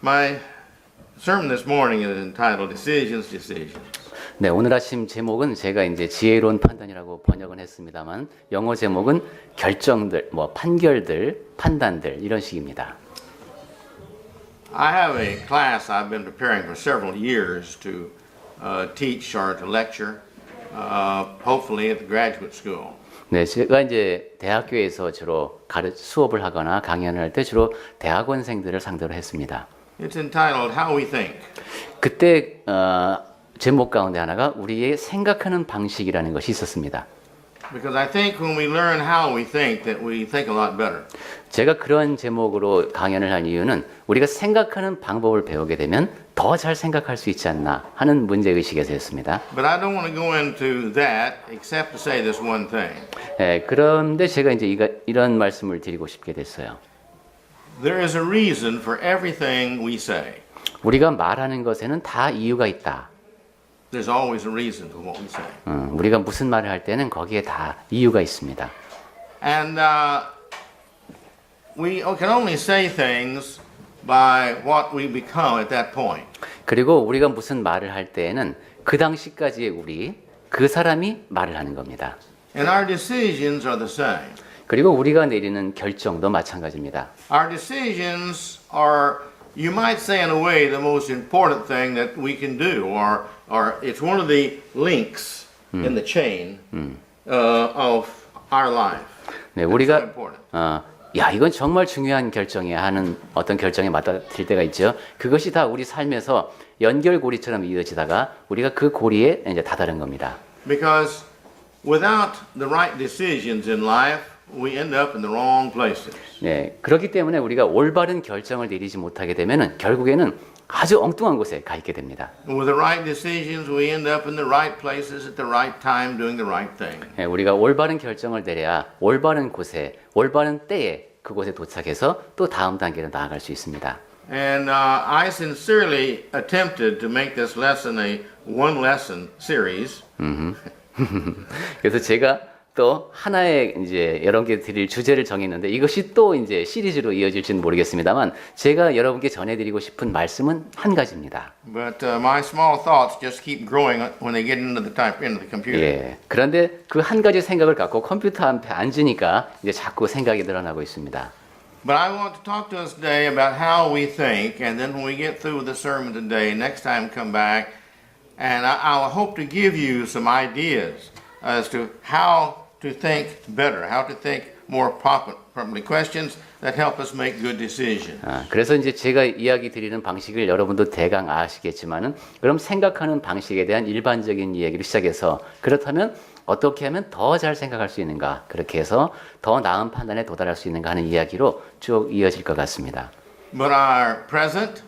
My sermon this morning is entitled Decisions, Decisions. 네, 오늘 아침 제목은 제가 이제 지혜로운 판단이라고 번역은 했습니다만 영어 제목은 결정들, 판결들, 판단들 이런 식입니다. I have a class I've been preparing for several years to teach or to lecture, hopefully at the graduate school. 네, 제가 이제 대학교에서 주로 수업을 하거나 강연을 할 때 주로 대학원생들을 상대로 했습니다. It's entitled How We Think. 그때 제목 가운데 하나가 우리의 생각하는 방식이라는 것이 있었습니다. Because I think when we learn how we think that we think a lot better. 제가 그런 제목으로 강연을 한 이유는 우리가 생각하는 방법을 배우게 되면 더 잘 생각할 수 있지 않나 하는 문제의식에서였습니다. But I don't want to go into that except to say this one thing. 그런데 제가 이제 이런 말씀을 드리고 싶게 됐어요. There is a reason for everything we say. 우리가 말하는 것에는 다 이유가 있다. There's always a reason for what we say. 우리가 무슨 말을 할 때는 거기에 다 이유가 있습니다. And we can only say things by what we become at that point. 그리고 우리가 무슨 말을 할 때에는 그 당시까지의 그 사람이 말을 하는 겁니다. And our decisions are the same. 그리고 우리가 내리는 결정도 마찬가지입니다. Our decisions are, you might say in a way, the most important thing that we can do, or it's one of the links in the chain of our life. 네, It's 우리가 so important. 야, 이건 정말 중요한 결정이야 하는 어떤 결정에 맞닥뜨릴 때가 있죠. 그것이 다 우리 삶에서 연결고리처럼 이어지다가 우리가 그 고리에 이제 다다른 겁니다. Because without the right decisions in life, we end up in the wrong places. 네, 그렇기 때문에 우리가 올바른 결정을 내리지 못하게 되면은 결국에는 아주 엉뚱한 곳에 가 있게 됩니다. And with the right decisions, we end up in the right places at the right time, doing the right thing. 네, 우리가 올바른 결정을 내려야 올바른 곳에, 올바른 때에 그곳에 도착해서 또 다음 단계로 나아갈 수 있습니다. And I sincerely attempted to make this lesson a one lesson series. 그래서 제가 또 하나의 이제 여러분께 드릴 주제를 정했는데 이것이 또 이제 시리즈로 이어질지는 모르겠습니다만 제가 여러분께 전해드리고 싶은 말씀은 한 가지입니다. But my small thoughts just keep growing when they get into the computer. 예. 그런데 그 한 가지 생각을 갖고 컴퓨터 앞에 앉으니까 이제 자꾸 생각이 늘어나고 있습니다. But I want to talk to us today about how we think, and then when we get through the sermon today, next time come back, and I'll hope to give you some ideas as to how to think better, how to think more properly, questions that help us make good decisions. 그래서 이제 제가 이야기 드리는 방식을 여러분도 대강 아시겠지만은 그럼 생각하는 방식에 대한 일반적인 이야기를 시작해서 그렇다면 어떻게 하면 더 잘 생각할 수 있는가 그렇게 해서 더 나은 판단에 도달할 수 있는가 하는 이야기로 쭉 이어질 것 같습니다. But our present,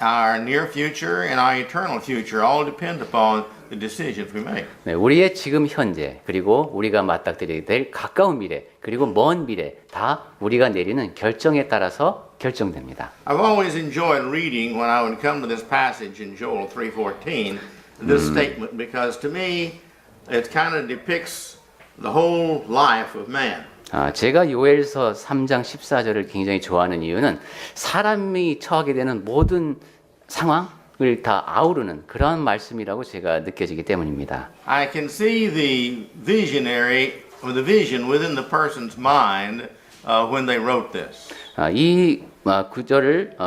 our near future, and our eternal future all depend upon the decisions we make. 네, 우리의 지금 현재 그리고 우리가 맞닥뜨리게 될 가까운 미래 그리고 먼 미래 다 우리가 내리는 결정에 따라서 결정됩니다. I've always enjoyed reading when I would come to this passage in Joel 3:14, this statement, because to me it kind of depicts the whole life of man. 제가 요엘서 3장 14절을 굉장히 좋아하는 이유는 사람이 처하게 되는 모든 상황을 다 아우르는 그런 말씀이라고 제가 느껴지기 때문입니다. I can see the visionary or the vision within the person's mind when they wrote this. 이 구절을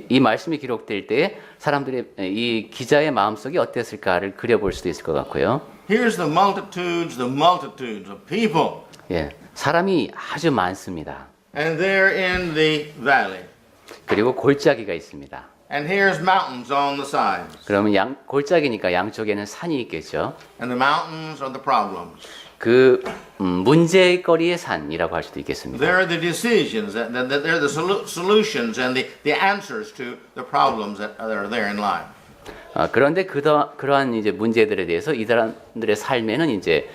이 말씀이 기록될 때 사람들의 이 기자의 마음속이 어땠을까를 그려볼 수도 있을 것 같고요. Here's the multitudes of people. 예, 사람이 아주 많습니다. And they're in the valley. 그리고 골짜기가 있습니다. And here's mountains on the sides. 그러면 골짜기니까 양쪽에는 산이 있겠죠. And the mountains are the problems. 그 문제거리의 산이라고 할 수도 있겠습니다. They're the decisions, they're the solutions and the answers to the problems that are there in life. 그런데 그러한 이제 문제들에 대해서 이 사람들의 삶에는 이제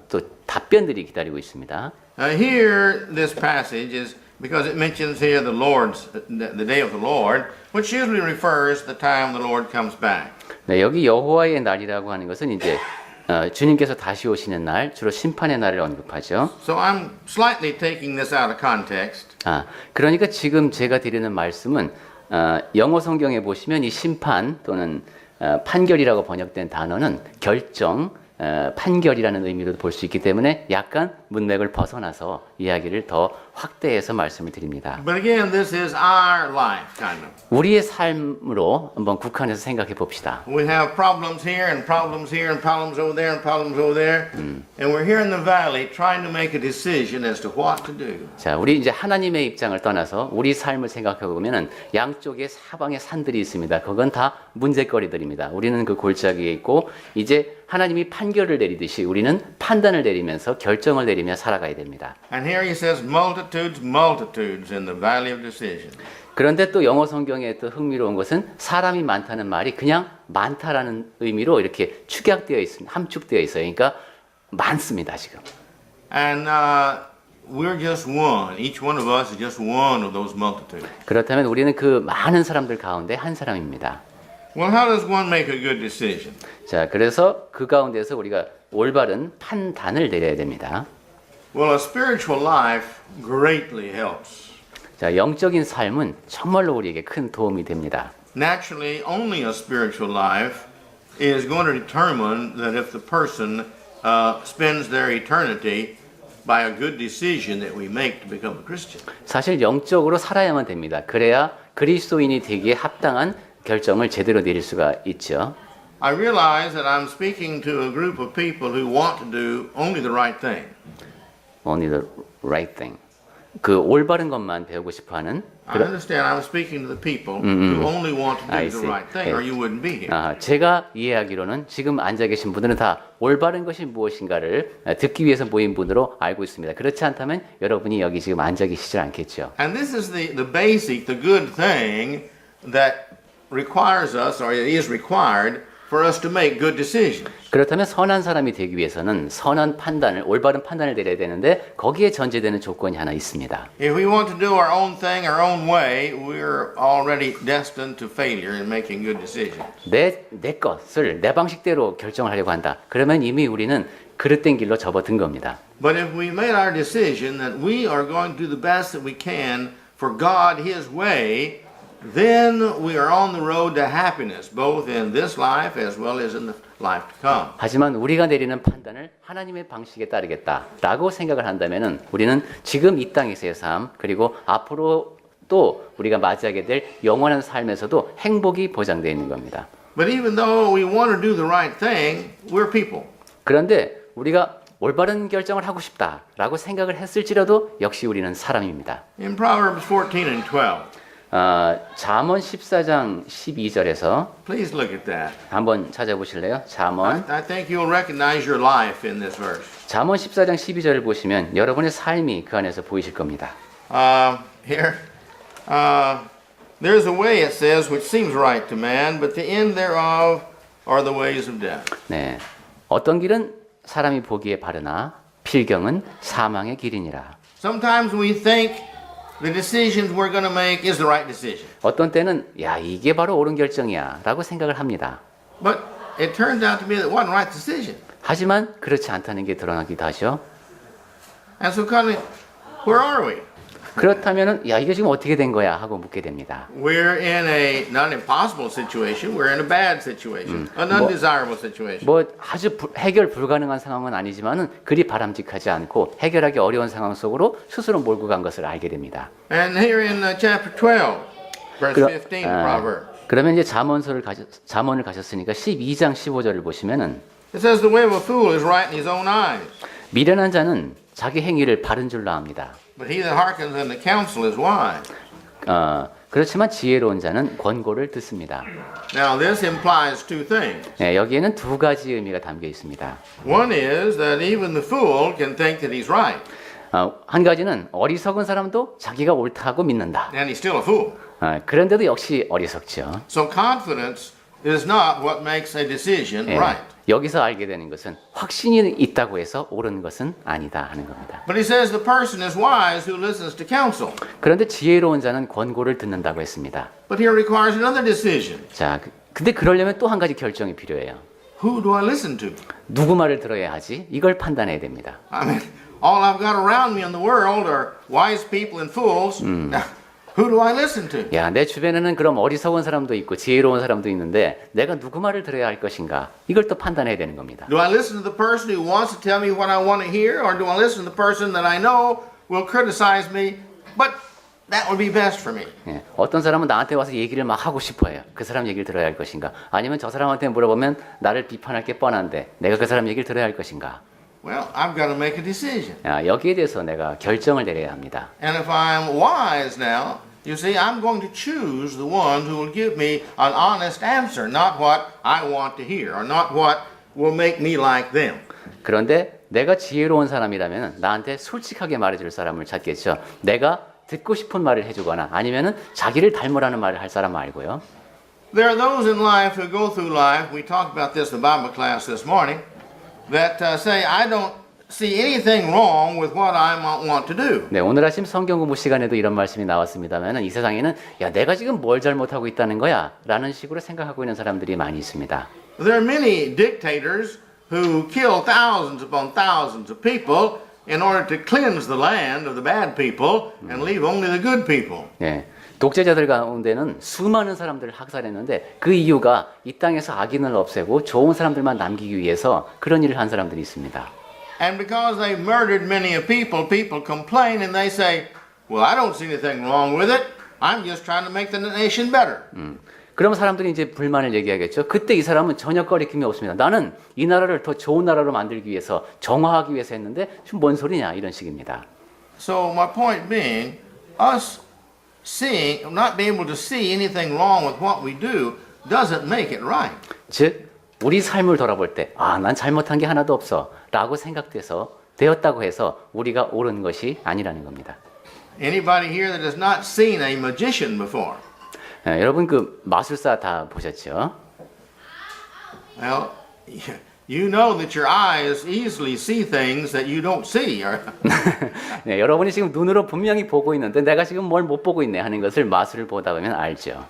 또 답변들이 기다리고 있습니다. Here, this passage is because it mentions here the day of the Lord, which usually refers to the time the Lord comes back. 네, 여기 여호와의 날이라고 하는 것은 이제 주님께서 다시 오시는 날, 주로 심판의 날을 언급하죠. So I'm slightly taking this out of context. 그러니까 지금 제가 드리는 말씀은 영어 성경에 보시면 이 심판 또는 판결이라고 번역된 단어는 결정, 판결이라는 의미로 볼 수 있기 때문에 약간 문맥을 벗어나서 이야기를 더 확대해서 말씀을 드립니다. But again, this is our life, kind of. 우리의 삶으로 한번 국한해서 생각해 봅시다. We have problems here and problems here and problems over there and problems over there. And we're here in the valley trying to make a decision as to what to do. 자, 우리 이제 하나님의 입장을 떠나서 우리 삶을 생각해 보면은 양쪽에 사방에 산들이 있습니다. 그건 다 문제거리들입니다. 우리는 그 골짜기에 있고 이제 하나님이 판결을 내리듯이 우리는 판단을 내리면서 결정을 내리며 살아가야 됩니다. And here he says multitudes, multitudes in the valley of decision. 그런데 또 영어 성경에 또 흥미로운 것은 사람이 많다는 말이 그냥 많다라는 의미로 이렇게 축약되어 있습니다. 함축되어 있어요. 그러니까 많습니다, 지금. And we're just one. Each one of us is just one of those multitudes. 그렇다면 우리는 그 많은 사람들 가운데 한 사람입니다. Well, how does one make a good decision? 자, 그래서 그 가운데서 우리가 올바른 판단을 내려야 됩니다. Well, a spiritual life greatly helps. 자, 영적인 삶은 정말로 우리에게 큰 도움이 됩니다. Naturally, only a spiritual life is going to determine that if the person spends their eternity by a good decision that we make to become a Christian. 사실 영적으로 살아야만 됩니다. 그래야 그리스도인이 되기에 합당한 결정을 제대로 내릴 수가 있죠. I realize that I'm speaking to a group of people who want to do only the right thing. Only the right thing. 그 올바른 것만 배우고 싶어하는. I understand I'm speaking to the people who only want to I do the see. right thing, or you wouldn't be here. 제가 이해하기로는 지금 앉아 계신 분들은 다 올바른 것이 무엇인가를 듣기 위해서 모인 분으로 알고 있습니다. 그렇지 않다면 여러분이 여기 지금 앉아 계시지 않겠죠. And this is the basic, the good thing that requires us, or it is required for us to make good decisions. 그렇다면 선한 사람이 되기 위해서는 선한 판단을, 올바른 판단을 내려야 되는데 거기에 전제되는 조건이 하나 있습니다. If we want to do our own thing, our own way, we're already destined to failure in making good decisions. 내 것을 내 방식대로 결정을 하려고 한다. 그러면 이미 우리는 그릇된 길로 접어든 겁니다. But if we made our decision that we are going to do the best that we can for God, His way, then we are on the road to happiness, both in this life as well as in the life to come. 하지만 우리가 내리는 판단을 하나님의 방식에 따르겠다라고 생각을 한다면은 우리는 지금 이 땅에서의 삶 그리고 앞으로 또 우리가 맞이하게 될 영원한 삶에서도 행복이 보장되어 있는 겁니다. But even though we want to do the right thing, we're people. 그런데 우리가 올바른 결정을 하고 싶다라고 생각을 했을지라도 역시 우리는 사람입니다. In Proverbs 14 and 12, 잠언 14장 12절에서 please look at that. 한번 찾아보실래요? 잠언 I think you'll recognize your life in this verse. 잠언 14장 12절을 보시면 여러분의 삶이 그 안에서 보이실 겁니다. Here, there's a way, it says, which seems right to man, but the end thereof are the ways of death. 네, 어떤 길은 사람이 보기에 바르나 필경은 사망의 길이니라. Sometimes we think the decisions we're going to make is the right decision. 어떤 때는 야 이게 바로 옳은 결정이야라고 생각을 합니다. But it turned out to be that it wasn't the right decision. 하지만 그렇지 않다는 게 드러나기도 하죠. And so kind of, where are we? 그렇다면은 야 이게 지금 어떻게 된 거야 하고 묻게 됩니다. We're in a not impossible situation. We're in a bad situation, an undesirable situation. 뭐 아주 해결 불가능한 상황은 아니지만은 그리 바람직하지 않고 해결하기 어려운 상황 속으로 스스로 몰고 간 것을 알게 됩니다. And here in chapter 12, verse 15 of Proverbs, 그러면 이제 잠언을 가셨으니까 12장 15절을 보시면은 it says the way of a fool is right in his own eyes, 미련한 자는 자기 행위를 바른 줄로 압니다. but he that hearkens unto counsel is wise. 그렇지만 지혜로운 자는 권고를 듣습니다. Now this implies two things. 네, 여기에는 두 가지 의미가 담겨 있습니다. One is that even the fool can think that he's right, 한 가지는 어리석은 사람도 자기가 옳다고 믿는다. and he's still a fool. 그런데도 역시 어리석죠. So confidence is not what makes a decision 예, right. 여기서 알게 되는 것은 확신이 있다고 해서 옳은 것은 아니다 하는 겁니다. But he says the person is wise who listens to counsel. 그런데 지혜로운 자는 권고를 듣는다고 했습니다. But here requires another decision. 자, 근데 그러려면 또 한 가지 결정이 필요해요. Who do I listen to? 누구 말을 들어야 하지? 이걸 판단해야 됩니다. I mean, all I've got around me in the world are wise people and fools. Now, who do I listen to? 야, 내 주변에는 그럼 어리석은 사람도 있고 지혜로운 사람도 있는데 내가 누구 말을 들어야 할 것인가? 이걸 또 판단해야 되는 겁니다. Do I listen to the person who wants to tell me what I want to hear, or do I listen to the person that I know will criticize me, but that would be best for me? 예, 어떤 사람은 나한테 와서 얘기를 막 하고 싶어해요. 그 사람 얘기를 들어야 할 것인가? 아니면 저 사람한테 물어보면 나를 비판할 게 뻔한데 내가 그 사람 얘기를 들어야 할 것인가? Well, I've got to make a decision. 야, 여기에 대해서 내가 결정을 내려야 합니다. And if I'm wise now, you see, I'm going to choose the one who will give me an honest answer, not what I want to hear, or not what will make me like them. 그런데 내가 지혜로운 사람이라면 나한테 솔직하게 말해줄 사람을 찾겠죠. 내가 듣고 싶은 말을 해주거나 아니면은 자기를 닮으라는 말을 할 사람 말고요. There are those in life who go through life, we talked about this in the Bible class this morning, that say, I don't see anything wrong with what I want to do. 네, 오늘 아침 성경 공부 시간에도 이런 말씀이 나왔습니다만은 이 세상에는 야, 내가 지금 뭘 잘못하고 있다는 거야? 라는 식으로 생각하고 있는 사람들이 많이 있습니다. There are many dictators who kill thousands upon thousands of people in order to cleanse the land of the bad people and leave only the good people. 네. 독재자들 가운데는 수많은 사람들을 학살했는데 그 이유가 이 땅에서 악인을 없애고 좋은 사람들만 남기기 위해서 그런 일을 한 사람들이 있습니다. And because they murdered many of people, people complain and they say, well, I don't see anything wrong with it. I'm just trying to make the nation better. 그럼 사람들이 이제 불만을 얘기하겠죠. 그때 이 사람은 전혀 거리낌이 없습니다. 나는 이 나라를 더 좋은 나라로 만들기 위해서 정화하기 위해서 했는데 지금 뭔 소리냐 이런 식입니다. So my point being, us not being able to see anything wrong with what we do doesn't make it right. 즉 우리 삶을 돌아볼 때 난 잘못한 게 하나도 없어 라고 되었다고 해서 우리가 옳은 것이 아니라는 겁니다. Anybody here that has not seen a magician before? 여러분 그 마술사 다 보셨죠? Well, you know that your eyes easily see things that you don't see. 네, 여러분이 지금 눈으로 분명히 보고 있는데 내가 지금 뭘 못 보고 있네 하는 것을 마술을 보다 보면 알죠.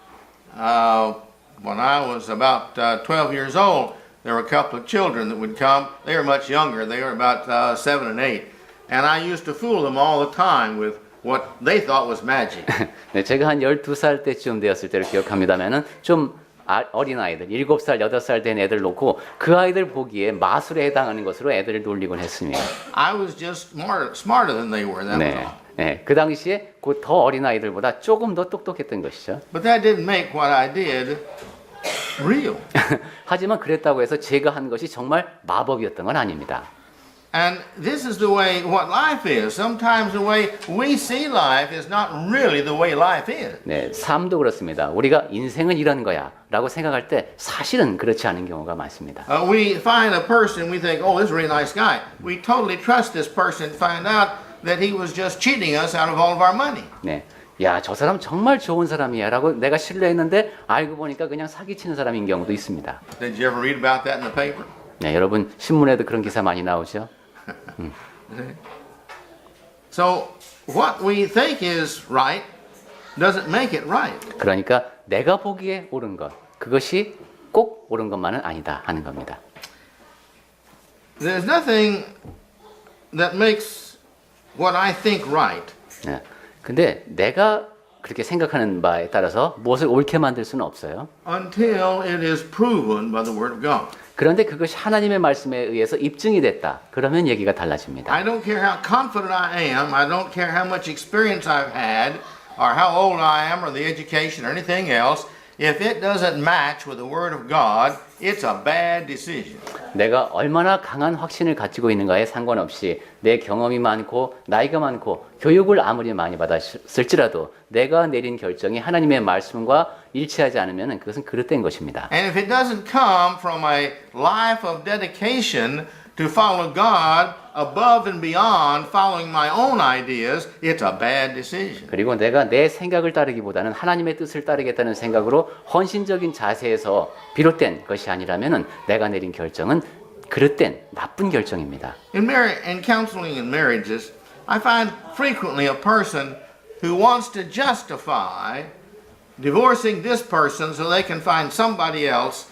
When I was about 12 years old, there were a couple of children that would come. They were much younger. They were about 7 and 8. And I used to fool them all the time with what they thought was magic. 네, 제가 한 12살 때쯤 되었을 때를 기억합니다만은 좀 어린 아이들, 7살, 8살 된 애들 놓고 그 아이들 보기에 마술에 해당하는 것으로 애들을 놀리곤 했습니다. I was just smarter than they were. That was all. 네, 그 당시에 그 더 어린 아이들보다 조금 더 똑똑했던 것이죠. But that didn't make what I did real. 하지만 그랬다고 해서 제가 한 것이 정말 마법이었던 건 아닙니다. And this is the way what life is. Sometimes the way we see life is not really the way life is. 네, 삶도 그렇습니다. 우리가 인생은 이런 거야 라고 생각할 때 사실은 그렇지 않은 경우가 많습니다. We find a person, we think, oh, this is a really nice guy. We totally trust this person, find out that he was just cheating us out of all of our money. 네, 야, 저 사람 정말 좋은 사람이야 라고 내가 신뢰했는데 알고 보니까 그냥 사기치는 사람인 경우도 있습니다. Did you ever read about that in the paper? 네, 여러분 신문에도 그런 기사 많이 나오죠. So what we think is right doesn't make it right. 그러니까 내가 보기에 옳은 것, 그것이 꼭 옳은 것만은 아니다 하는 겁니다. There's nothing that makes what I think right. 네. 근데 내가 그렇게 생각하는 바에 따라서 무엇을 옳게 만들 수는 없어요. Until it is proven by the Word of God. 그런데 그것이 하나님의 말씀에 의해서 입증이 됐다. 그러면 얘기가 달라집니다. I don't care how confident I am. I don't care how much experience I've had or how old I am or the education or anything else. If it doesn't match with the Word of God, it's a bad decision. 내가 얼마나 강한 확신을 가지고 있는가에 상관없이 내 경험이 많고 나이가 많고 교육을 아무리 많이 받았을지라도 내가 내린 결정이 하나님의 말씀과 일치하지 않으면 그것은 그릇된 것입니다. And if it doesn't come from a life of dedication to follow God above and beyond following my own ideas, it's a bad decision. 그리고 내가 내 생각을 따르기보다는 하나님의 뜻을 따르겠다는 생각으로 헌신적인 자세에서 비롯된 것이 아니라면 내가 내린 결정은 그릇된 나쁜 결정입니다. In counseling in marriages, I find frequently a person who wants to justify divorcing this person so they can find somebody else.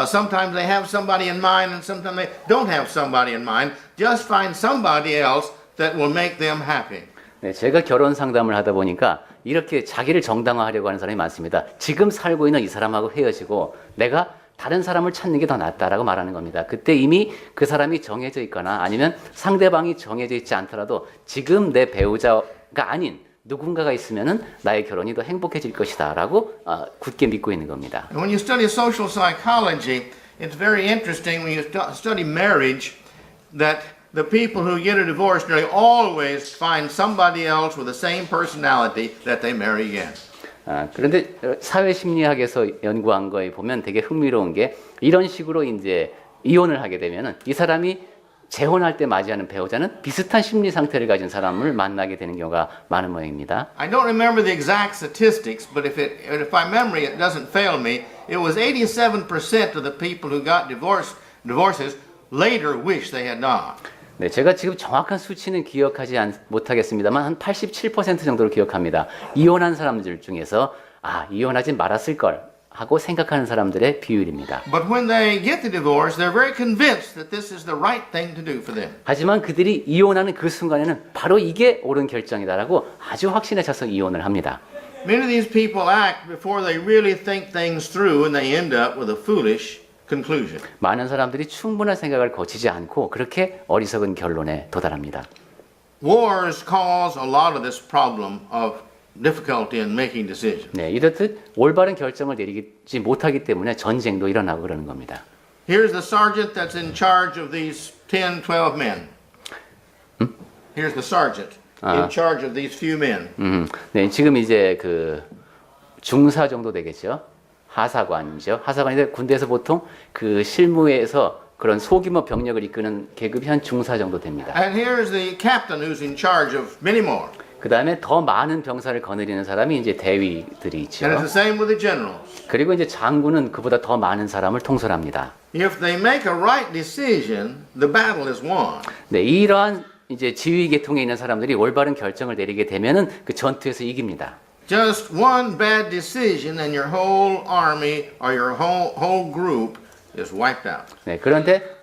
Sometimes they have somebody in mind and sometimes they don't have somebody in mind. Just find somebody else that will make them happy. 네, 제가 결혼 상담을 하다 보니까 이렇게 자기를 정당화하려고 하는 사람이 많습니다. 지금 살고 있는 이 사람하고 헤어지고 내가 다른 사람을 찾는 게 더 낫다라고 말하는 겁니다. 그때 이미 그 사람이 정해져 있거나 아니면 상대방이 정해져 있지 않더라도 지금 내 배우자가 아닌 누군가가 있으면은 나의 결혼이 더 행복해질 것이다라고 굳게 믿고 있는 겁니다. And when you study social psychology, it's very interesting when you study marriage that the people who get a divorce nearly always find somebody else with the same personality that they marry again. 그런데 사회 심리학에서 연구한 거에 보면 되게 흥미로운 게 이런 식으로 이제 이혼을 하게 되면은 이 사람이 재혼할 때 맞이하는 배우자는 비슷한 심리 상태를 가진 사람을 만나게 되는 경우가 많은 모양입니다. I don't remember the exact statistics, but if my memory it doesn't fail me, it was 87% of the people who got divorces later wish they had not. 네, 제가 지금 정확한 수치는 기억하지 못하겠습니다만 한 87% 정도로 기억합니다. 이혼한 사람들 중에서 이혼하지 말았을 걸 하고 생각하는 사람들의 비율입니다. But when they get the divorce, they're very convinced that this is the right thing to do for them. 하지만 그들이 이혼하는 그 순간에는 바로 이게 옳은 결정이다라고 아주 확신에 차서 이혼을 합니다. Many of these people act before they really think things through and they end up with a foolish conclusion. 많은 사람들이 충분한 생각을 거치지 않고 그렇게 어리석은 결론에 도달합니다. Wars cause a lot of this problem of difficulty in making decisions. 네, 이렇듯 올바른 결정을 내리지 못하기 때문에 전쟁도 일어나고 그러는 겁니다. Here's the sergeant that's in charge of these 10, 12 men. Here's the sergeant in charge of these few men. 네, 지금 이제 그 중사 정도 되겠죠. 하사관이죠. 하사관인데 군대에서 보통 그 실무에서 그런 소규모 병력을 이끄는 계급이 한 중사 정도 됩니다. And here's the captain who's in charge of many more. 그 다음에 더 많은 병사를 거느리는 사람이 이제 대위들이 있죠. And it's the same with the generals. 그리고 이제 장군은 그보다 더 많은 사람을 통솔합니다. If they make a right decision, the battle is won. 네, 이러한 이제 지휘 계통에 있는 사람들이 올바른 결정을 내리게 되면은 그 전투에서 이깁니다. Just one bad decision and your whole army or your whole group is wiped out. 네, 그런데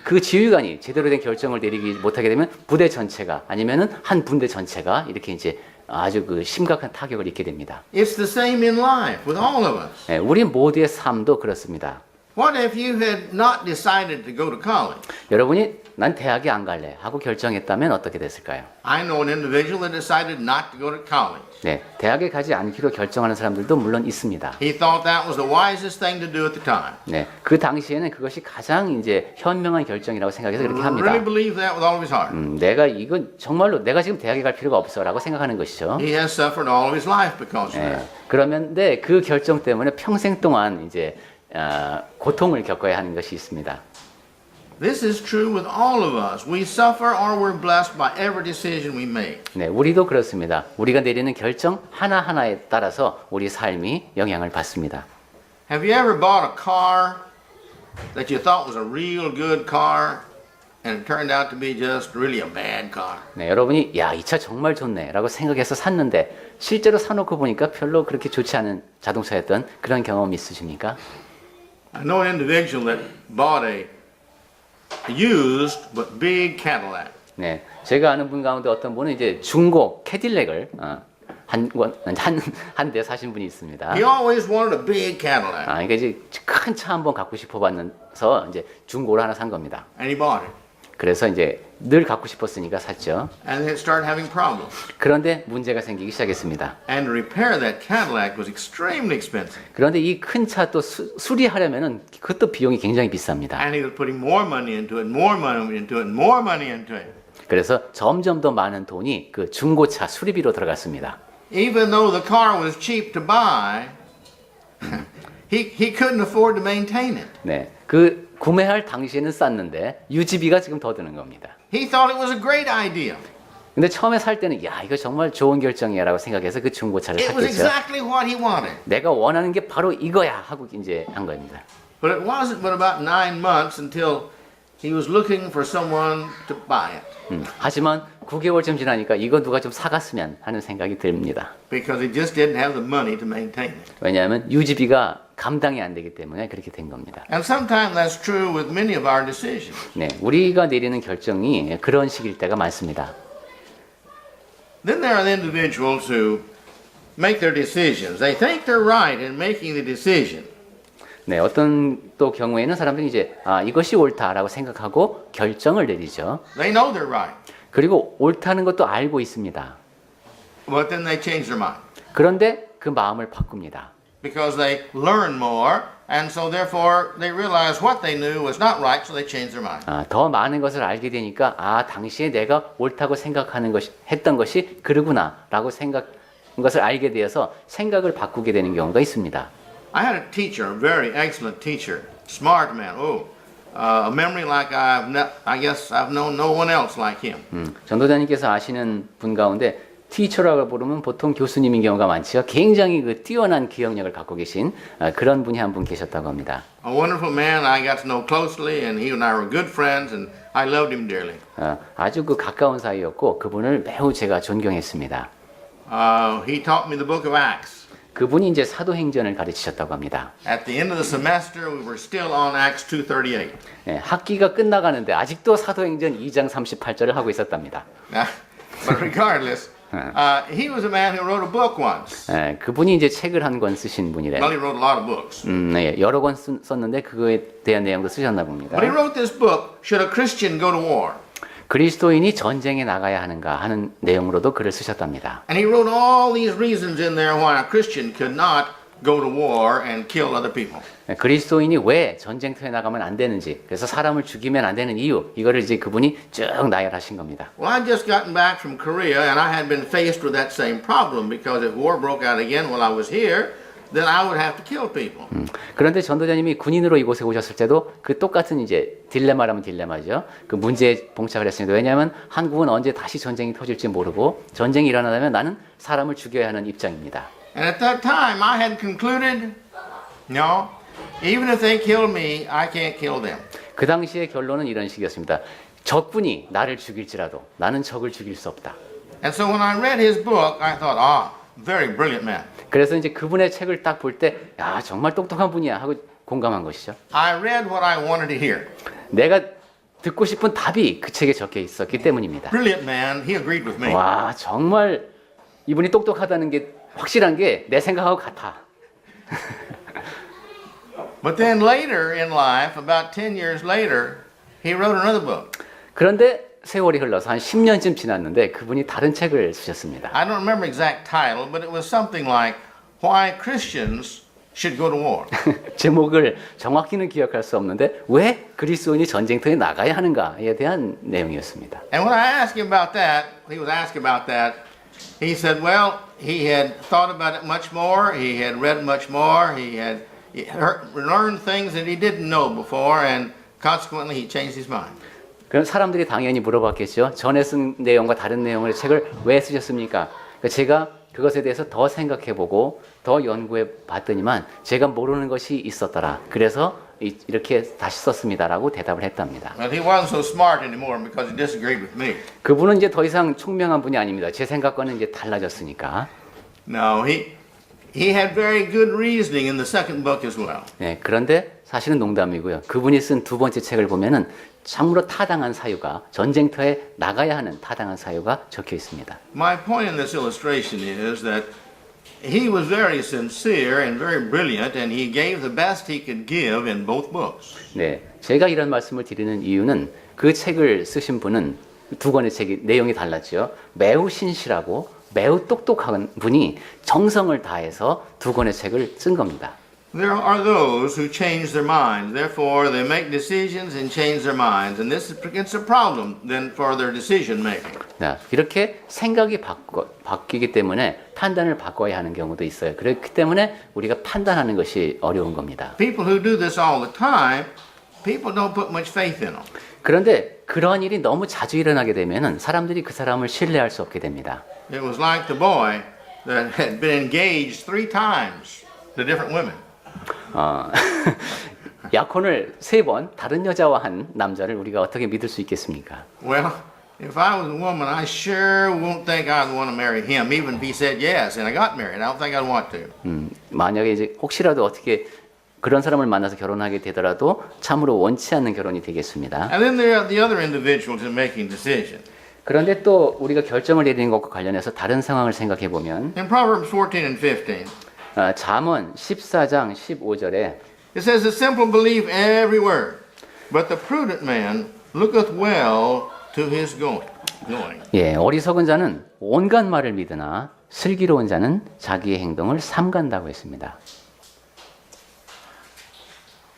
그 지휘관이 제대로 된 결정을 내리지 못하게 되면 부대 전체가 아니면은 한 군대 전체가 이렇게 이제 아주 그 심각한 타격을 입게 됩니다. It's the same in life with all of us. 네, 우리 모두의 삶도 그렇습니다. What if you had not decided to go to college? 여러분이 난 대학에 안 갈래 하고 결정했다면 어떻게 됐을까요? I know an individual that decided not to go to college. 네, 대학에 가지 않기로 결정하는 사람들도 물론 있습니다. He thought that was the wisest thing to do at the time. 네, 그 당시에는 그것이 가장 이제 현명한 결정이라고 생각해서 그렇게 합니다. Really believe that with all of his heart. 내가 이건 정말로 내가 지금 대학에 갈 필요가 없어라고 생각하는 것이죠. He has suffered all of his life because of 네, that. 그러면 그 결정 때문에 평생 동안 이제 고통을 겪어야 하는 것이 있습니다. This is true with all of us. We suffer or we're blessed by every decision we make. 네, 우리도 그렇습니다. 우리가 내리는 결정 하나하나에 따라서 우리 삶이 영향을 받습니다. Have you ever bought a car that you thought was a real good car and it turned out to be just really a bad car? 네, 여러분이 야, 이 차 정말 좋네라고 생각해서 샀는데 실제로 사놓고 보니까 별로 그렇게 좋지 않은 자동차였던 그런 경험 있으십니까? I know an individual that bought a used but big Cadillac. 네, 제가 아는 분 가운데 어떤 분은 이제 중고 캐딜렉을 한 대 사신 분이 있습니다. He always wanted a big Cadillac, 그러니까 이제 큰 차 한번 갖고 싶어봤는서 이제 중고를 하나 산 겁니다. and he bought it. 그래서 이제 늘 갖고 싶었으니까 샀죠. And it started having problems. 그런데 문제가 생기기 시작했습니다. And to repair that Cadillac was extremely expensive. 그런데 이 큰 차 또 수리하려면은 그것도 비용이 굉장히 비쌉니다. And he was putting more money into it, more money into it, more money into it. 그래서 점점 더 많은 돈이 그 중고차 수리비로 들어갔습니다. Even though the car was cheap to buy, he couldn't afford to maintain it. 네, 그 구매할 당시에는 쌌는데 유지비가 지금 더 드는 겁니다. He thought it was a great idea. 근데 처음에 살 때는 야, 이거 정말 좋은 결정이야라고 생각해서 그 중고차를 It was 샀겠죠. exactly what he wanted. 내가 원하는 게 바로 이거야 하고 이제 한 겁니다. But it wasn't but about 9 months until he was looking for someone to buy it. 하지만 9개월쯤 지나니까 이거 누가 좀 사갔으면 하는 생각이 듭니다. Because he just didn't have the money to maintain it. 왜냐하면 유지비가 감당이 안 되기 때문에 그렇게 된 겁니다. And sometimes that's true with many of our decisions. 네, 우리가 내리는 결정이 그런 식일 때가 많습니다. Then there are the individuals who make their decisions. They think they're right in making the decision. 네, 어떤 또 경우에는 사람들이 이제 이것이 옳다라고 생각하고 결정을 내리죠. They know they're right, 그리고 옳다는 것도 알고 있습니다. but then they change their mind 그런데 그 마음을 바꿉니다. because they learn more, and so therefore they realize what they knew was not right, so they change their mind. 더 많은 것을 알게 되니까 당시에 내가 옳다고 생각하는 것이 했던 것이 그러구나라고 생각한 것을 알게 되어서 생각을 바꾸게 되는 경우가 있습니다. I had a teacher, a very excellent teacher, smart man. A memory like I guess I've known no one else like him. 전도자님께서 아시는 분 가운데 티처라고 부르면 보통 교수님인 경우가 많지요. 굉장히 그 뛰어난 기억력을 갖고 계신 그런 분이 한 분 계셨다고 합니다. A wonderful man I got to know closely, and he and I were good friends, and I loved him dearly. 아주 그 가까운 사이였고 그분을 매우 제가 존경했습니다. He taught me the book of Acts. 그분이 이제 사도행전을 가르치셨다고 합니다. At the end of the semester, we were still on Acts 2:38. 학기가 끝나가는데 아직도 사도행전 2장 38절을 하고 있었답니다. But regardless, he was a man who wrote a book once. 그분이 이제 책을 한 권 쓰신 분이래요. Well, he wrote a lot of books. 네, 여러 권 썼는데 그거에 대한 내용도 쓰셨나 봅니다. But he wrote this book, Should a Christian Go to War? 그리스도인이 전쟁에 나가야 하는가 하는 내용으로도 글을 쓰셨답니다. And he wrote all these reasons in there why a Christian could not go to war and kill other people. 그리스도인이 왜 전쟁터에 나가면 안 되는지, 그래서 사람을 죽이면 안 되는 이유, 이거를 이제 그분이 쭉 나열하신 겁니다. Well, I'd just gotten back from Korea, and I had been faced with that same problem because if war broke out again while I was here, then I would have to kill people. 그런데 전도자님이 군인으로 이곳에 오셨을 때도 그 똑같은 이제 딜레마라면 딜레마죠. 그 문제에 봉착을 했습니다. 왜냐하면 한국은 언제 다시 전쟁이 터질지 모르고 전쟁이 일어나면 나는 사람을 죽여야 하는 입장입니다. And at that time, I had concluded, no, even if they kill me, I can't kill them. 그 당시의 결론은 이런 식이었습니다. 적군이 나를 죽일지라도 나는 적을 죽일 수 없다. And so when I read his book, I thought, very brilliant man. 그래서 이제 그분의 책을 딱 볼 때, 야, 정말 똑똑한 분이야 하고 공감한 것이죠. I read what I wanted to hear. 내가 듣고 싶은 답이 그 책에 적혀 있었기 때문입니다. Brilliant man, he agreed with me. 와, 정말 이분이 똑똑하다는 게 확실한 게 내 생각하고 같아. But then later in life, about 10 years later, he wrote another book. 그런데 세월이 흘러서 한 10년쯤 지났는데 그분이 다른 책을 쓰셨습니다. I don't remember exact title, but it was something like Why Christians Should Go to War. 제목을 정확히는 기억할 수 없는데 왜 그리스도인이 전쟁터에 나가야 하는가에 대한 내용이었습니다. And when I asked him about that, he was asked about that, he said, well, he had thought about it much more, he had read much more, he had learned things that he didn't know before, and consequently he changed his mind. 그럼 사람들이 당연히 물어봤겠죠. 전에 쓴 내용과 다른 내용의 책을 왜 쓰셨습니까? 제가 그것에 대해서 더 생각해보고 더 연구해 봤더니만 제가 모르는 것이 있었더라. 그래서 이렇게 다시 썼습니다라고 대답을 했답니다. Well, he wasn't so smart anymore because he disagreed with me. 그분은 이제 더 이상 총명한 분이 아닙니다. 제 생각과는 이제 달라졌으니까. No, he had very good reasoning in the second book as well. 네, 그런데 사실은 농담이고요. 그분이 쓴 두 번째 책을 보면은 참으로 타당한 사유가 전쟁터에 나가야 하는 타당한 사유가 적혀 있습니다. My point in this illustration is that he was very sincere and very brilliant, and he gave the best he could give in both books. 네, 제가 이런 말씀을 드리는 이유는 그 책을 쓰신 분은 두 권의 책이 내용이 달랐죠. 매우 신실하고 매우 똑똑한 분이 정성을 다해서 두 권의 책을 쓴 겁니다. There are those who change their minds. Therefore, they make decisions and change their minds, and this is a problem then for their decision making. 네, 이렇게 생각이 바뀌기 때문에 판단을 바꿔야 하는 경우도 있어요. 그렇기 때문에 우리가 판단하는 것이 어려운 겁니다. People who do this all the time, people don't put much faith in them. 그런데 그러한 일이 너무 자주 일어나게 되면은 사람들이 그 사람을 신뢰할 수 없게 됩니다. It was like the boy that had been engaged 3 times to different women. 약혼을 3번 다른 여자와 한 남자를 우리가 어떻게 믿을 수 있겠습니까? Well, if I was a woman, I sure won't think I'd want to marry him, even if he said yes and I got married. I don't think I'd want to. 만약에 이제 혹시라도 어떻게 그런 사람을 만나서 결혼하게 되더라도 참으로 원치 않는 결혼이 되겠습니다. And then there are the other individuals in making decisions. 그런데 또 우리가 결정을 내리는 것과 관련해서 다른 상황을 생각해 보면 In Proverbs 14 and 15, 잠언 14장 15절에 it says, The simple believe every word, but the prudent man looketh well to his going. 예, 어리석은 자는 온갖 말을 믿으나 슬기로운 자는 자기의 행동을 삼간다고 했습니다.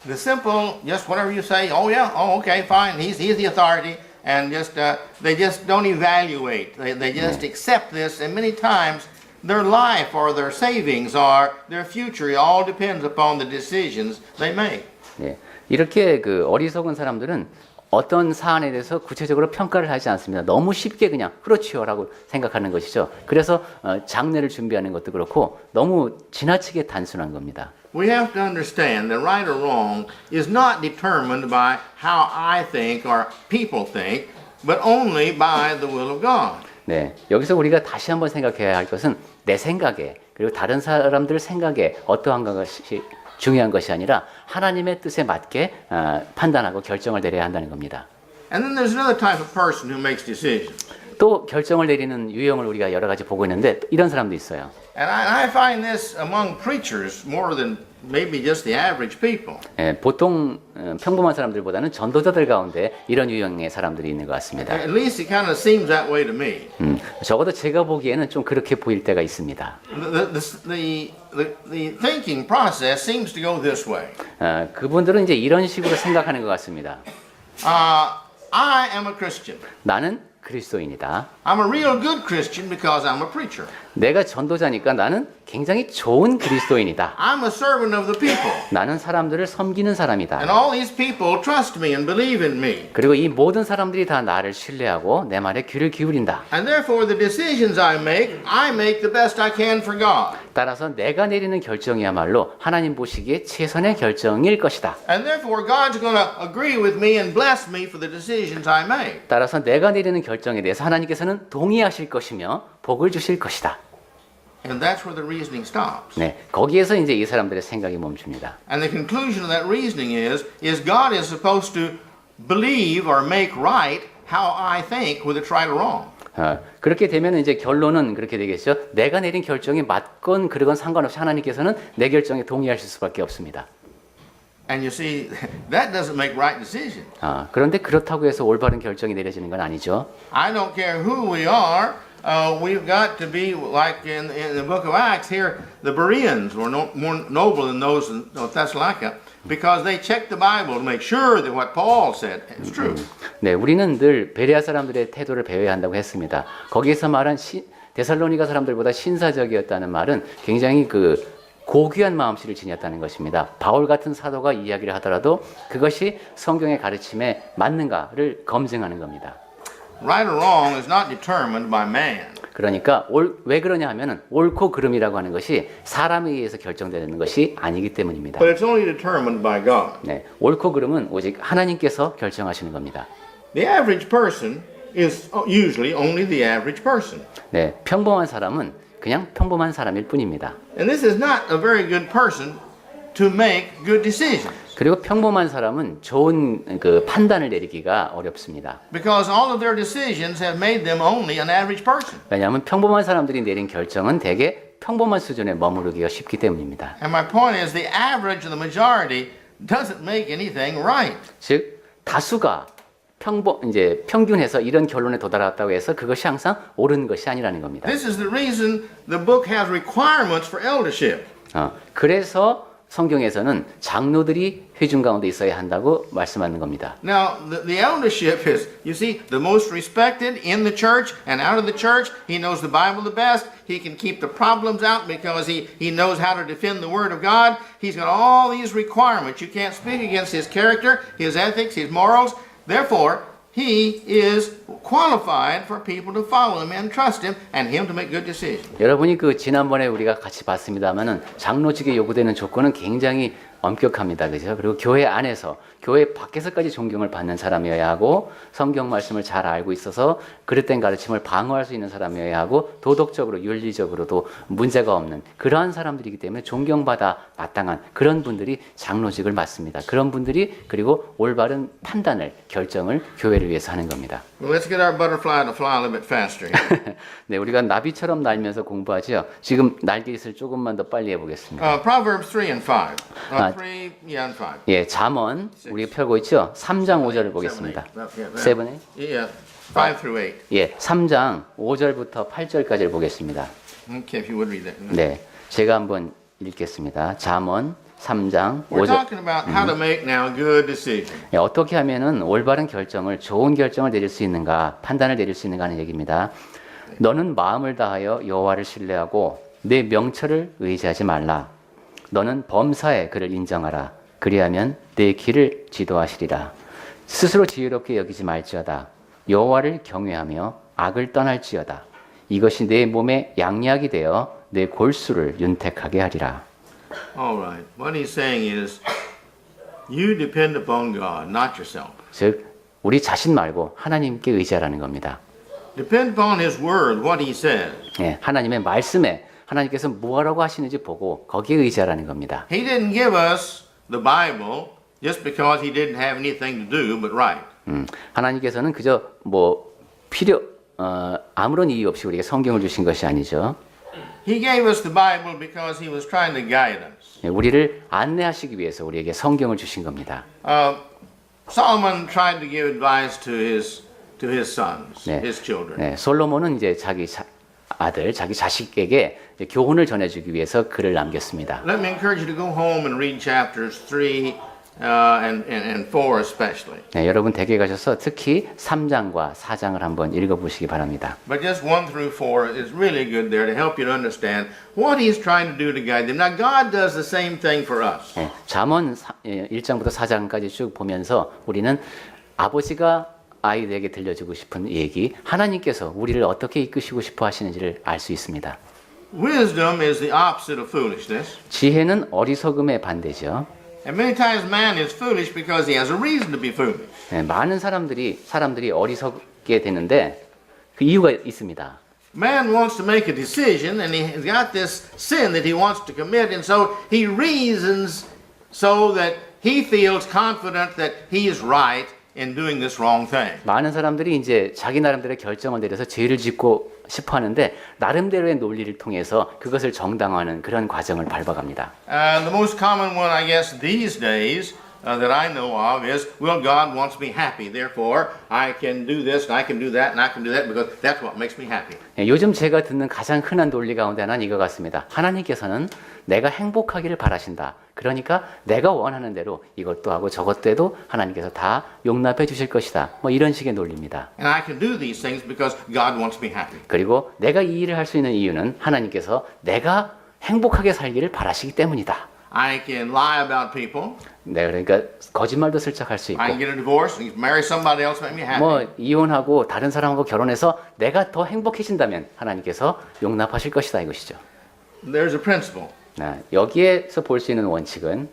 The simple, just whatever you say, oh yeah, oh okay, fine, he's the authority, and just they just don't evaluate. They just accept this, and many times their life or their savings or their future it all depends upon the decisions they make. 예, 이렇게 그 어리석은 사람들은 어떤 사안에 대해서 구체적으로 평가를 하지 않습니다. 너무 쉽게 그냥 그렇지요라고 생각하는 것이죠. 그래서 장례를 준비하는 것도 그렇고 너무 지나치게 단순한 겁니다. We have to understand that right or wrong is not determined by how I think or people think, but only by the will of God. 네, 여기서 우리가 다시 한번 생각해야 할 것은 내 생각에 그리고 다른 사람들 생각에 어떠한 것이 중요한 것이 아니라 하나님의 뜻에 맞게 판단하고 결정을 내려야 한다는 겁니다. And then there's another type of person who makes decisions. 또 결정을 내리는 유형을 우리가 여러 가지 보고 있는데 이런 사람도 있어요. And I find this among preachers more than maybe just the average people. 예, 보통 평범한 사람들보다는 전도자들 가운데 이런 유형의 사람들이 있는 것 같습니다. At least it kind of seems that way to me. 적어도 제가 보기에는 좀 그렇게 보일 때가 있습니다. The thinking process seems to go this way. 그분들은 이제 이런 식으로 생각하는 것 같습니다. I am a Christian. 나는 그리스도인이다. I'm a real good Christian because I'm a preacher. 내가 전도자니까 나는 굉장히 좋은 그리스도인이다. I'm a servant of the people. 나는 사람들을 섬기는 사람이다. And all these people trust me and believe in me. 그리고 이 모든 사람들이 다 나를 신뢰하고 내 말에 귀를 기울인다. And therefore the decisions I make the best I can for God. 따라서 내가 내리는 결정이야말로 하나님 보시기에 최선의 결정일 것이다. And therefore God's going to agree with me and bless me for the decisions I make. 따라서 내가 내리는 결정에 대해서 하나님께서는 동의하실 것이며 복을 주실 것이다. And that's where the reasoning stops. 네, 거기에서 이제 이 사람들의 생각이 멈춥니다. And the conclusion of that reasoning is God is supposed to believe or make right how I think, whether it's right or wrong. 그렇게 되면 이제 결론은 그렇게 되겠죠. 내가 내린 결정이 맞건 그러건 상관없이 하나님께서는 내 결정에 동의하실 수밖에 없습니다. And you see, that doesn't make right decisions. 그런데 그렇다고 해서 올바른 결정이 내려지는 건 아니죠. I don't care who we are. We've got to be like in the book of Acts here. The Bereans were more noble than those in Thessalonica because they checked the Bible to make sure that what Paul said is true. 네, 우리는 늘 베레아 사람들의 태도를 배워야 한다고 했습니다. 거기에서 말한 데살로니가 사람들보다 신사적이었다는 말은 굉장히 고귀한 마음씨를 지녔다는 것입니다. 바울 같은 사도가 이야기를 하더라도 그것이 성경의 가르침에 맞는가를 검증하는 겁니다. Right or wrong is not determined by man. 그러니까 왜 그러냐 하면은 옳고 그름이라고 하는 것이 사람에 의해서 결정되는 것이 아니기 때문입니다. But it's only determined by God. 네, 옳고 그름은 오직 하나님께서 결정하시는 겁니다. The average person is usually only the average person. 네, 평범한 사람은 그냥 평범한 사람일 뿐입니다. And this is not a very good person to make good decisions. 그리고 평범한 사람은 좋은 판단을 내리기가 어렵습니다. Because all of their decisions have made them only an average person. 왜냐하면 평범한 사람들이 내린 결정은 대개 평범한 수준에 머무르기가 쉽기 때문입니다. And my point is the average of the majority doesn't make anything right. 즉 다수가 평균해서 이런 결론에 도달했다고 해서 그것이 항상 옳은 것이 아니라는 겁니다. This is the reason the book has requirements for eldership. 그래서 성경에서는 장로들이 회중 가운데 있어야 한다고 말씀하는 겁니다. Now, the eldership is, you see, the most respected in the church and out of the church. He knows the Bible the best. He can keep the problems out because he knows how to defend the Word of God. He's got all these requirements. You can't speak against his character, his ethics, his morals. Therefore, he is qualified for people to follow him and trust him and him to make good decisions. 여러분이 지난번에 우리가 같이 봤습니다만은 장로직에 요구되는 조건은 굉장히 엄격합니다. 그죠? 그리고 교회 안에서, 교회 밖에서까지 존경을 받는 사람이어야 하고 성경 말씀을 잘 알고 있어서 그릇된 가르침을 방어할 수 있는 사람이어야 하고 도덕적으로, 윤리적으로도 문제가 없는 그러한 사람들이기 때문에 존경받아 마땅한 그런 분들이 장로직을 맡습니다. 그런 분들이 그리고 올바른 판단을, 결정을 교회를 위해서 하는 겁니다. Well, let's get our butterfly to fly a little bit faster here. 네, 우리가 나비처럼 날면서 공부하죠. 지금 날개짓을 조금만 더 빨리 해보겠습니다. Proverbs 3 and 5. Ah. 3, yeah, and 5. 예, 잠언 우리가 펴고 있죠. 3장 5절을 보겠습니다. 7, 8? Yeah, 5 through 8. 예, 3장 5절부터 8절까지를 보겠습니다. Okay, if you would read that. 네, 제가 한번 읽겠습니다. 잠언 3장 We're 5절. talking about how to make now good decisions. 예, 어떻게 하면은 올바른 결정을, 좋은 결정을 내릴 수 있는가, 판단을 내릴 수 있는가 하는 얘기입니다. 너는 마음을 다하여 여호와를 신뢰하고 내 명철을 의지하지 말라. 너는 범사에 그를 인정하라. 그리하면 내 길을 지도하시리라. 스스로 지혜롭게 여기지 말지어다. 여호와를 경외하며 악을 떠날지어다. 이것이 내 몸에 양약이 되어 내 골수를 윤택하게 하리라. All right. What he's saying is, you depend upon God, not yourself. 즉 우리 자신 말고 하나님께 의지하라는 겁니다. Depend upon His Word, what He says. 예, 하나님의 말씀에 하나님께서 뭐라고 하시는지 보고 거기에 의지하라는 겁니다. He didn't give us the Bible just because He didn't have anything to do but write. 하나님께서는 그저 뭐 아무런 이유 없이 우리에게 성경을 주신 것이 아니죠. He gave us the Bible because He was trying to guide us. 예, 우리를 안내하시기 위해서 우리에게 성경을 주신 겁니다. Solomon tried to give advice to his sons, 네. his children. 네, 솔로몬은 이제 자기 아들, 자기 자식에게 이제 교훈을 전해주기 위해서 글을 남겼습니다. Let me encourage you to go home and read chapters 3 and 4 especially. 네, 여러분 댁에 가셔서 특히 3장과 4장을 한번 읽어보시기 바랍니다. But just 1 through 4 is really good there to help you to understand what He's trying to do to guide them. Now God does the same thing for us. 네, 잠언 1장부터 4장까지 쭉 보면서 우리는 아버지가 아이들에게 들려주고 싶은 얘기, 하나님께서 우리를 어떻게 이끄시고 싶어 하시는지를 알 수 있습니다. Wisdom is the opposite of foolishness. 지혜는 어리석음의 반대죠. And many times man is foolish because he has a reason to be foolish. 네, 많은 사람들이 어리석게 되는데 그 이유가 있습니다. Man wants to make a decision and he's got this sin that he wants to commit, and so he reasons so that he feels confident that he is right in doing this wrong thing. 많은 사람들이 이제 자기 나름대로의 결정을 내려서 죄를 짓고 싶어 하는데 나름대로의 논리를 통해서 그것을 정당화하는 그런 과정을 밟아갑니다. The most common one, I guess, these days that I know of is, well, God wants me happy, therefore I can do this and I can do that and I can do that because that's what makes me happy. 예, 요즘 제가 듣는 가장 흔한 논리 가운데 하나는 이거 같습니다. 하나님께서는 내가 행복하기를 바라신다. 그러니까 내가 원하는 대로 이것도 하고 저것도 해도 하나님께서 다 용납해 주실 것이다. 뭐 이런 식의 논리입니다. And I can do these things because God wants me happy. 그리고 내가 이 일을 할 수 있는 이유는 하나님께서 내가 행복하게 살기를 바라시기 때문이다. I can lie about people. 네, 그러니까 거짓말도 슬쩍 할 수 있고 I can get a divorce and marry somebody else, make me happy. 뭐 이혼하고 다른 사람하고 결혼해서 내가 더 행복해진다면 하나님께서 용납하실 것이다 이것이죠. There's a principle. 여기에서 볼 수 있는 원칙은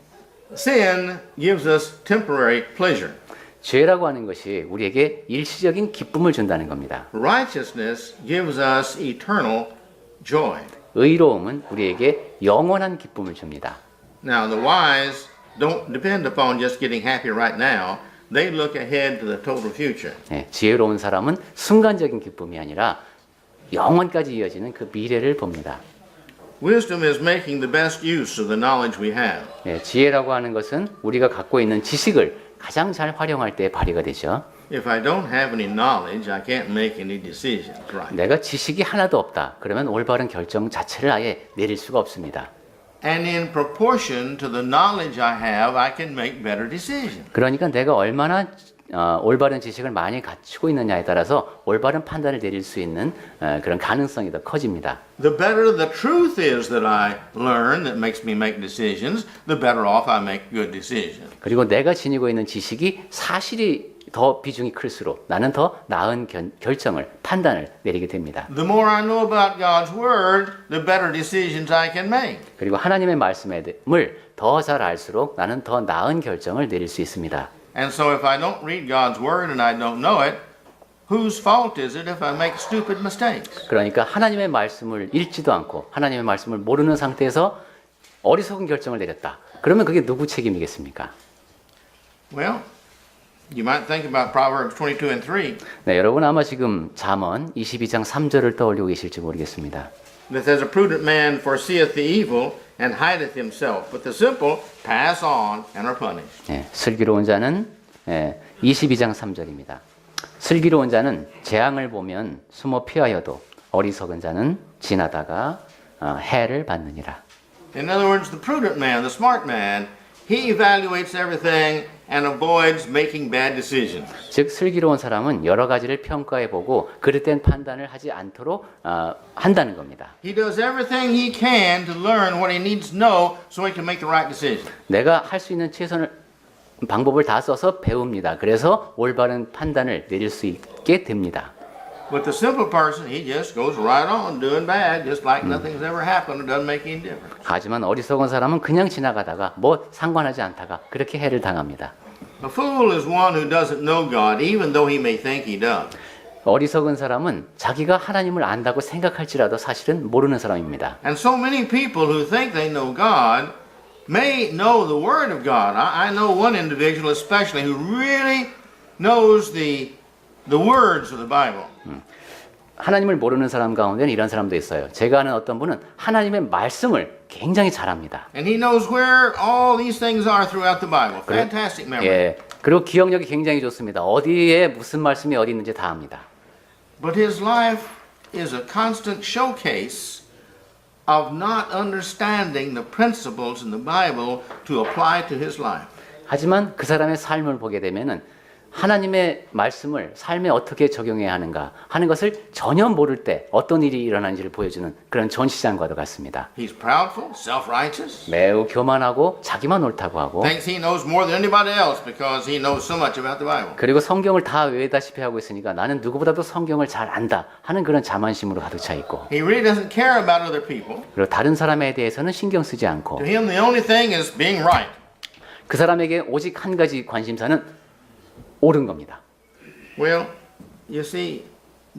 Sin gives us temporary pleasure. 죄라고 하는 것이 우리에게 일시적인 기쁨을 준다는 겁니다. Righteousness gives us eternal joy. 의로움은 우리에게 영원한 기쁨을 줍니다. Now, the wise don't depend upon just getting happy right now. They look ahead to the total future. 네, 지혜로운 사람은 순간적인 기쁨이 아니라 영원까지 이어지는 그 미래를 봅니다. Wisdom is making the best use of the knowledge we have. 네, 지혜라고 하는 것은 우리가 갖고 있는 지식을 가장 잘 활용할 때 발휘가 되죠. If I don't have any knowledge, I can't make any decisions, right? 내가 지식이 하나도 없다. 그러면 올바른 결정 자체를 아예 내릴 수가 없습니다. And in proportion to the knowledge I have, I can make better decisions. 그러니까 내가 얼마나 올바른 지식을 많이 갖추고 있느냐에 따라서 올바른 판단을 내릴 수 있는 그런 가능성이 더 커집니다. The better the truth is that I learn that makes me make decisions, the better off I make good decisions. 그리고 내가 지니고 있는 지식이 사실이 더 비중이 클수록 나는 더 나은 결정을, 판단을 내리게 됩니다. The more I know about God's Word, the better decisions I can make. 그리고 하나님의 말씀을 더 잘 알수록 나는 더 나은 결정을 내릴 수 있습니다. And so if I don't read God's Word and I don't know it, whose fault is it if I make stupid mistakes? 그러니까 하나님의 말씀을 읽지도 않고 하나님의 말씀을 모르는 상태에서 어리석은 결정을 내렸다. 그러면 그게 누구 책임이겠습니까? Well, You might think about Proverbs 22 and 3 네, 여러분 아마 지금 잠언 22장 3절을 떠올리고 계실지 모르겠습니다. that says, A prudent man foreseeth the evil and hideth himself, but the simple pass on and are punished. 네, 슬기로운 자는 22장 3절입니다. 슬기로운 자는 재앙을 보면 숨어 피하여도 어리석은 자는 지나다가 해를 받느니라. In other words, the prudent man, the smart man, he evaluates everything and avoids making bad decisions. 즉 슬기로운 사람은 여러 가지를 평가해 보고 그릇된 판단을 하지 않도록 한다는 겁니다. He does everything he can to learn what he needs to know so he can make the right decision. 내가 할 수 있는 최선을 방법을 다 써서 배웁니다. 그래서 올바른 판단을 내릴 수 있게 됩니다. But the simple person, he just goes right on doing bad, just like nothing's ever happened. It doesn't make any difference. 하지만 어리석은 사람은 그냥 지나가다가 뭐 상관하지 않다가 그렇게 해를 당합니다. A fool is one who doesn't know God, even though he may think he does. 어리석은 사람은 자기가 하나님을 안다고 생각할지라도 사실은 모르는 사람입니다. And so many people who think they know God may know the Word of God. I know one individual especially who really knows the words of the Bible. 하나님을 모르는 사람 가운데는 이런 사람도 있어요. 제가 아는 어떤 분은 하나님의 말씀을 굉장히 잘합니다. And he knows where all these things are throughout the Bible. Fantastic memory. 예, 그리고 기억력이 굉장히 좋습니다. 어디에 무슨 말씀이 어디 있는지 다 압니다. But his life is a constant showcase of not understanding the principles in the Bible to apply to his life. 하지만 그 사람의 삶을 보게 되면은 하나님의 말씀을 삶에 어떻게 적용해야 하는가 하는 것을 전혀 모를 때 어떤 일이 일어나는지를 보여주는 그런 전시장과도 같습니다. He's proudful, self-righteous. 매우 교만하고 자기만 옳다고 하고 Thinks he knows more than anybody else because he knows so much about the Bible. 그리고 성경을 다 외다시피 하고 있으니까 나는 누구보다도 성경을 잘 안다 하는 그런 자만심으로 가득 차 있고 He really doesn't care about other people. 그리고 다른 사람에 대해서는 신경 쓰지 않고 To him, the only thing is being right. 그 사람에게 오직 한 가지 관심사는 옳은 겁니다. Well, you see,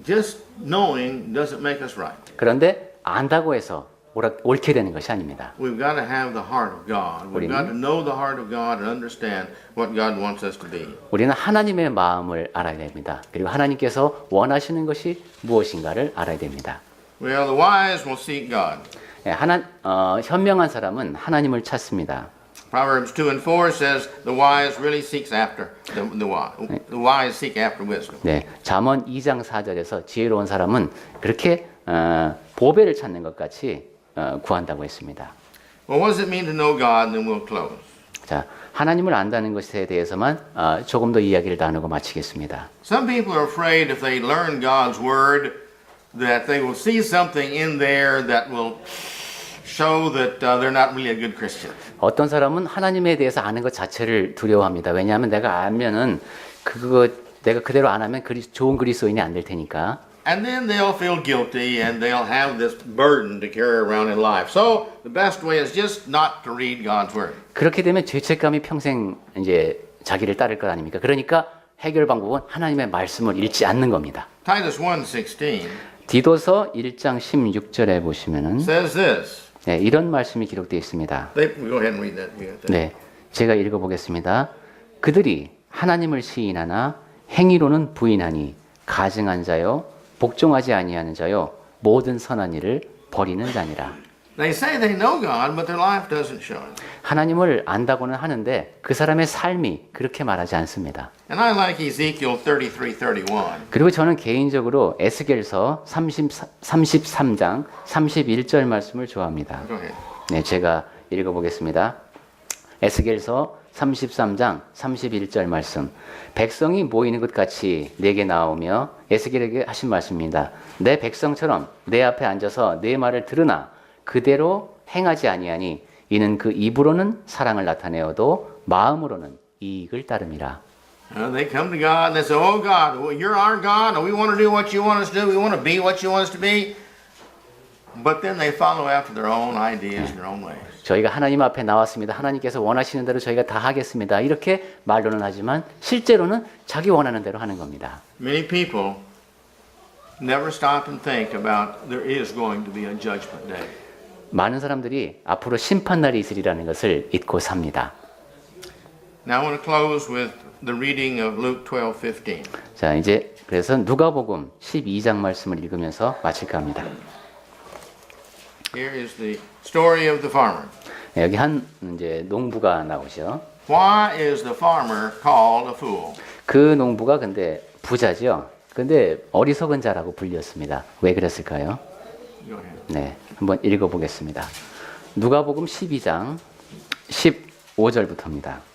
just knowing doesn't make us right. 그런데 안다고 해서 옳게 되는 것이 아닙니다. We've got to have the heart of God. We've got to know the heart of God and understand what God wants us to be. 우리는 하나님의 마음을 알아야 됩니다. 그리고 하나님께서 원하시는 것이 무엇인가를 알아야 됩니다. Well, the wise will seek God. 현명한 사람은 하나님을 찾습니다. Proverbs 2 and 4 says the wise really seeks after the wise seek after wisdom. 네, 잠언 2장 4절에서 지혜로운 사람은 그렇게 보배를 찾는 것 같이 구한다고 했습니다. Well, what does it mean to know God? And then we'll close. 자, 하나님을 안다는 것에 대해서만 조금 더 이야기를 나누고 마치겠습니다. Some people are afraid if they learn God's word that they will see something in there that will show that they're not really a good Christian. 어떤 사람은 하나님에 대해서 아는 것 자체를 두려워합니다. 왜냐하면 내가 알면은 내가 그대로 안 하면 좋은 그리스도인이 안 될 테니까. And then they'll feel guilty and they'll have this burden to carry around in life. So the best way is just not to read God's word. 그렇게 되면 죄책감이 평생 이제 자기를 따를 것 아닙니까? 그러니까 해결 방법은 하나님의 말씀을 읽지 않는 겁니다. Titus 1:16 디도서 1장 16절에 보시면은 says this. 네, 이런 말씀이 기록되어 있습니다. Go ahead and read that. You got that. 네, 제가 읽어보겠습니다. 그들이 하나님을 시인하나 행위로는 부인하니 가증한 자요 복종하지 아니하는 자요 모든 선한 일을 버리는 자니라. They say they know God, but their life doesn't show it. 하나님을 안다고는 하는데 그 사람의 삶이 그렇게 말하지 않습니다. And I like Ezekiel 33:31. 그리고 저는 개인적으로 에스겔서 33장 31절 말씀을 좋아합니다. Go ahead. 네, 제가 읽어보겠습니다. 에스겔서 33장 31절 말씀. 백성이 모이는 것 같이 내게 나오며 에스겔에게 하신 말씀입니다. 내 백성처럼 내 앞에 앉아서 내 말을 들으나 그대로 행하지 아니하니 이는 그 입으로는 사랑을 나타내어도 마음으로는 이익을 따름이라. They come to God and they say, "Oh God, you're our God, and we want to do what you want us to do. We want to be what you want us to be." But then they follow after their own ideas, their own ways. 저희가 하나님 앞에 나왔습니다. 하나님께서 원하시는 대로 저희가 다 하겠습니다. 이렇게 말로는 하지만 실제로는 자기 원하는 대로 하는 겁니다. Many people never stop and think about there is going to be a judgment day. 많은 사람들이 앞으로 심판날이 있으리라는 것을 잊고 삽니다. Now I want to close with the reading of Luke 12:15. 자, 이제 그래서 누가복음 12장 말씀을 읽으면서 마칠까 합니다. Here is the story of the farmer. 네, 여기 한 이제 농부가 나오죠. Why is the farmer called a fool? 그 농부가 근데 부자죠. 근데 어리석은 자라고 불렸습니다. 왜 그랬을까요? Go ahead. 네, 한번 읽어보겠습니다. 누가복음 12장 15절부터입니다.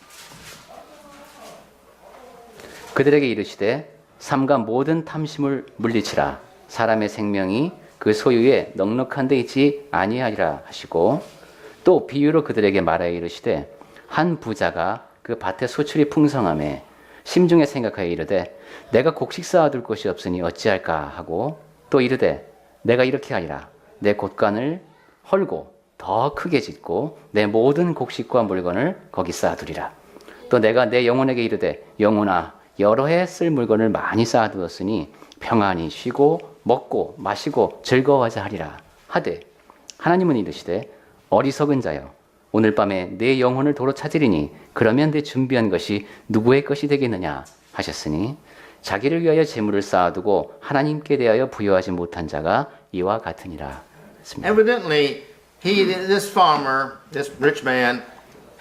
그들에게 이르시되 삼가 모든 탐심을 물리치라. 사람의 생명이 그 소유에 넉넉한 데 있지 아니하리라 하시고, 또 비유로 그들에게 말하여 이르시되 한 부자가 그 밭에 소출이 풍성함에 심중에 생각하여 이르되 내가 곡식 쌓아둘 것이 없으니 어찌할까 하고, 또 이르되 내가 이렇게 하리라. 내 곳간을 헐고 더 크게 짓고 내 모든 곡식과 물건을 거기 쌓아두리라. 또 내가 내 영혼에게 이르되 영혼아, 여러 해 쓸 물건을 많이 쌓아두었으니 평안히 쉬고 먹고 마시고 즐거워하자 하리라 하되, 하나님은 이르시되 어리석은 자여, 오늘 밤에 내 영혼을 도로 찾으리니 그러면 내 준비한 것이 누구의 것이 되겠느냐 하셨으니, 자기를 위하여 재물을 쌓아두고 하나님께 대하여 부여하지 못한 자가 이와 같으니라 했습니다. Evidently, this farmer, this rich man,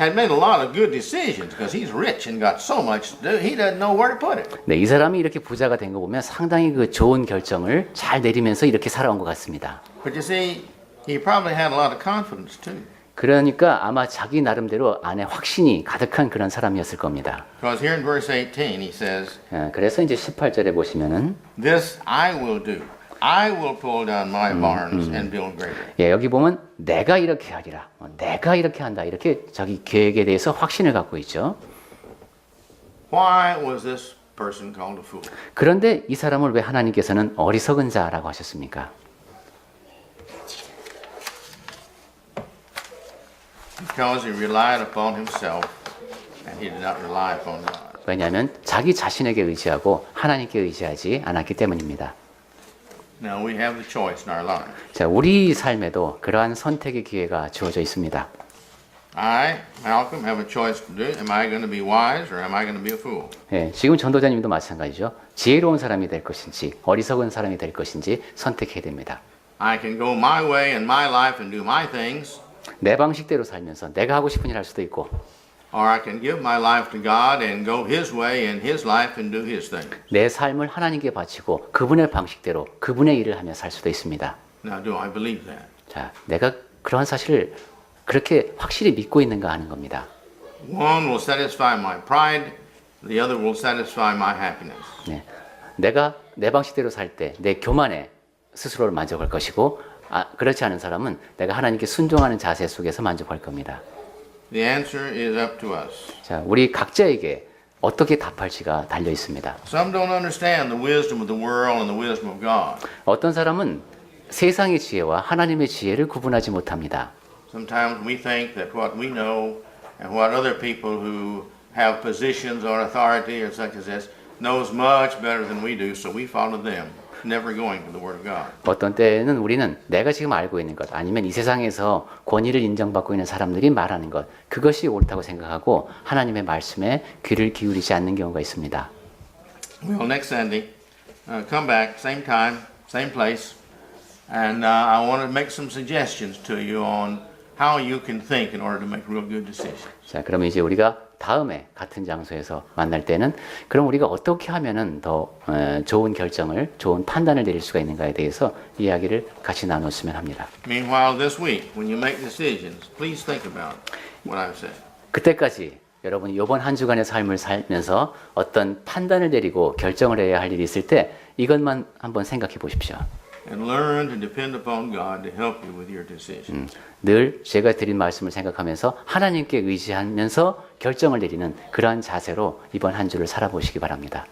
had made a lot of good decisions because he's rich and got so much to do. He doesn't know where to put it. 네, 이 사람이 이렇게 부자가 된 거 보면 상당히 그 좋은 결정을 잘 내리면서 이렇게 살아온 것 같습니다. But you see, he probably had a lot of confidence too. 그러니까 아마 자기 나름대로 안에 확신이 가득한 그런 사람이었을 겁니다. Because here in verse 18 he says, 그래서 이제 18절에 보시면은 "This I will do. I will pull down my barns and build greater." 예, 여기 보면 내가 이렇게 하리라, 내가 이렇게 한다, 이렇게 자기 계획에 대해서 확신을 갖고 있죠. Why was this person called a fool? 그런데 이 사람을 왜 하나님께서는 어리석은 자라고 하셨습니까? Because he relied upon himself and he did not rely upon God. 왜냐하면 자기 자신에게 의지하고 하나님께 의지하지 않았기 때문입니다. Now we have the choice in our lives. 자, 우리 삶에도 그러한 선택의 기회가 주어져 있습니다. I, Malcolm, have a choice to do. Am I going to be wise or am I going to be a fool? 예, 지금 전도자님도 마찬가지죠. 지혜로운 사람이 될 것인지 어리석은 사람이 될 것인지 선택해야 됩니다. I can go my way in my life and do my things, 내 방식대로 살면서 내가 하고 싶은 일 할 수도 있고, or I can give my life to God and go His way in His life and do His things. 내 삶을 하나님께 바치고 그분의 방식대로 그분의 일을 하며 살 수도 있습니다. Now, do I believe that? 자, 내가 그러한 사실을 그렇게 확실히 믿고 있는가 하는 겁니다. One will satisfy my pride, the other will satisfy my happiness. 네. 내가 내 방식대로 살 때 내 교만에 스스로를 만족할 것이고, 그렇지 않은 사람은 내가 하나님께 순종하는 자세 속에서 만족할 겁니다. The answer is up to us. 자, 우리 각자에게 어떻게 답할지가 달려 있습니다. Some don't understand the wisdom of the world and the wisdom of God. 어떤 사람은 세상의 지혜와 하나님의 지혜를 구분하지 못합니다. Sometimes we think that what we know and what other people who have positions or authority or such as this knows much better than we do, so we follow them, never going to the Word of God. 어떤 때는 우리는 내가 지금 알고 있는 것, 아니면 이 세상에서 권위를 인정받고 있는 사람들이 말하는 것, 그것이 옳다고 생각하고 하나님의 말씀에 귀를 기울이지 않는 경우가 있습니다. Well, next Sunday, come back, same time, same place, and I want to make some suggestions to you on how you can think in order to make real good decisions. 자, 그러면 이제 우리가 다음에 같은 장소에서 만날 때는 그럼 우리가 어떻게 하면은 더 좋은 결정을, 좋은 판단을 내릴 수가 있는가에 대해서 이야기를 같이 나눴으면 합니다. Meanwhile, this week, when you make decisions, please think about what I've said. 그때까지 여러분이 이번 한 주간의 삶을 살면서 어떤 판단을 내리고 결정을 해야 할 일이 있을 때 이것만 한번 생각해 보십시오. And learn to depend upon God to help you with your decisions. 늘 제가 드린 말씀을 생각하면서 하나님께 의지하면서 결정을 내리는 그러한 자세로 이번 한 주를 살아보시기 바랍니다.